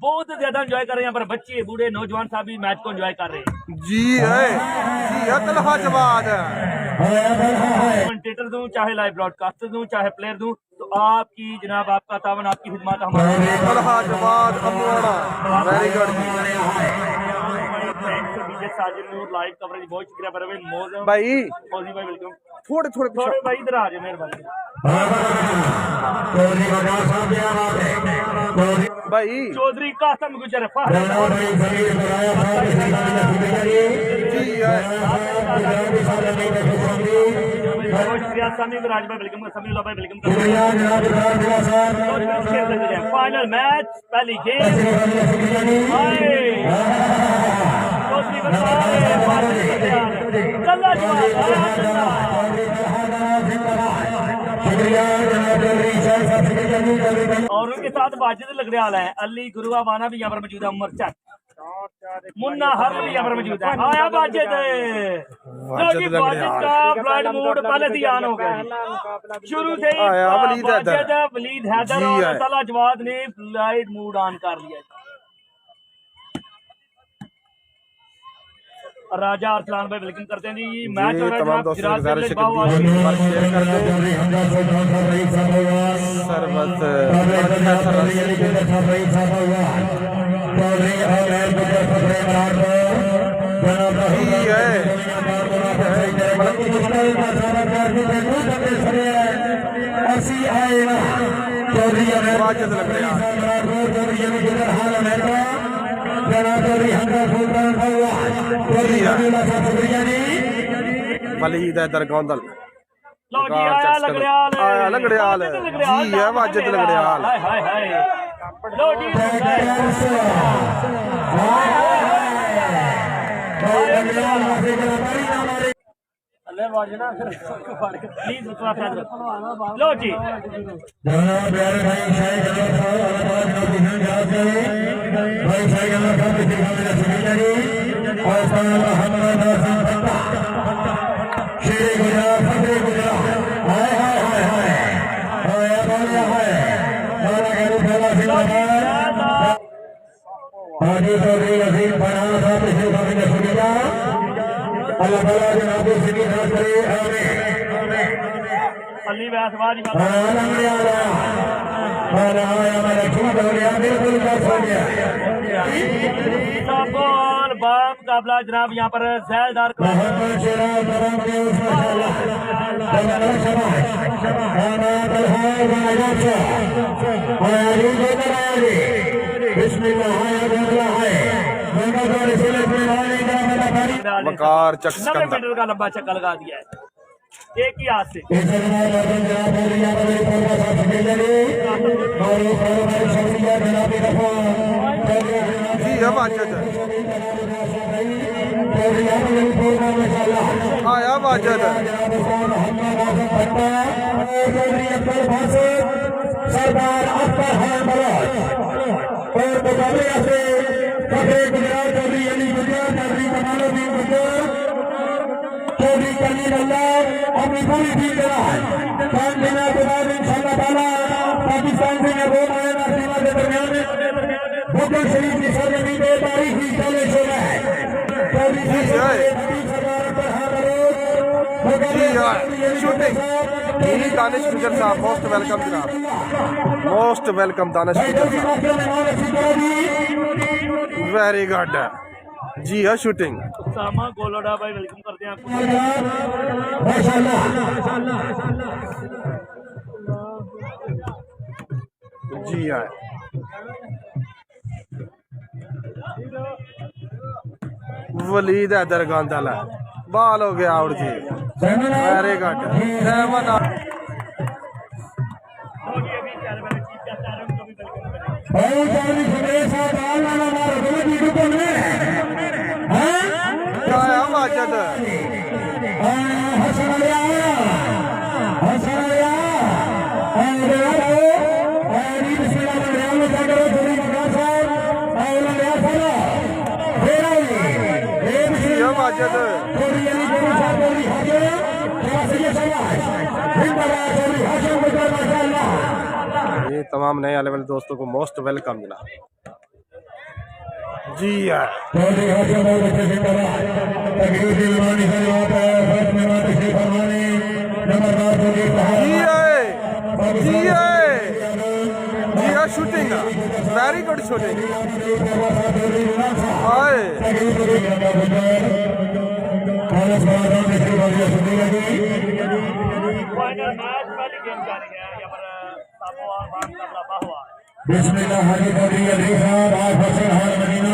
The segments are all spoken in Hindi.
बहुत ज्यादा एंजॉय कर रहे हैं यहाँ पर बच्चे बूढ़े नौजवान साहब भी मैच को एंजॉय कर रहे हैं। जी है तलहा जवाद कमेंटेटर दूं चाहे लाइव ब्रॉडकास्टर दूं चाहे प्लेयर दूं तो आपकी जनाब आपका तावन आपकी खिदमत हमारा Talha Jawad Amwada very good live coverage बहुत शुक्रिया भाई मौजी भाई वेलकम थोड़े भाई इधर आ जाए मेहरबानी भाई चौधरी कासम गुजर फाइनल मैच पहली गेम और उनके साथ वाजिद लगड़ियाल है अली गुरुआ वाना भी यहाँ पर मौजूद है उमर चक मुन्ना हर भी यहाँ पर मौजूद है आया वाजिद का फ्लड मूड पहले से ऑन हो गया शुरू से ही वलीद हैदर और तला जवाद ने फ्लाइट मूड ऑन कर लिया। राजा अरसलान भाई वेलकम करते हैं जी मैच हो रहा है वलीद हैदर गौंदल लगड़ियाल जी है वाजिद लगड़ियाल लो जी अली वैसवाज मुकाबला जनाब यहाँ पर जैलदार वकार चक मीटर का लंबा चक्का लगा दिया है एक ही हाथ से आया वाजिद सरदार अख्तर खान बलोच और मुकाबले से कपड़े गुजरात चौधरी अली गुजर चौधरी कमालुद्दीन गुजर चौधरी कलील अल्लाह अपनी पूरी टीम के साथ 5 दिनों के बाद इंशाअल्लाह ताला पाकिस्तान से ये बोल आए ना सीमा के दरमियान बुजुर्ग शरीफ की सरजमी में तारीखी चले शो है चौधरी सरदार अख्तर खान बलोच शूटिंग दानिश गुजर साहब मोस्ट वेलकम जनाब मोस्ट वेलकम दानिश गुजर साहब वेरी गुड जी हाँ शूटिंग सामा गोलोडा भाई वेलकम करते हैं आपको जी हाँ वलीद हैदर गौंदल बाल हो गया आउट जी वेरी गुड वाजिद वाजिद ये तमाम नए आने वाले दोस्तों को मोस्ट वेलकम जनाब। जी है जी है शूटिंग वेरी गुड शूटिंग बिस्मिल्लाह हाजी चौधरी अली साहब आज फसल हार मदीना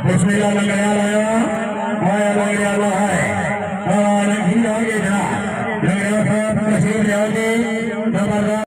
बिस्मिल्लाह लंगड़िया लाया आया लंगड़िया है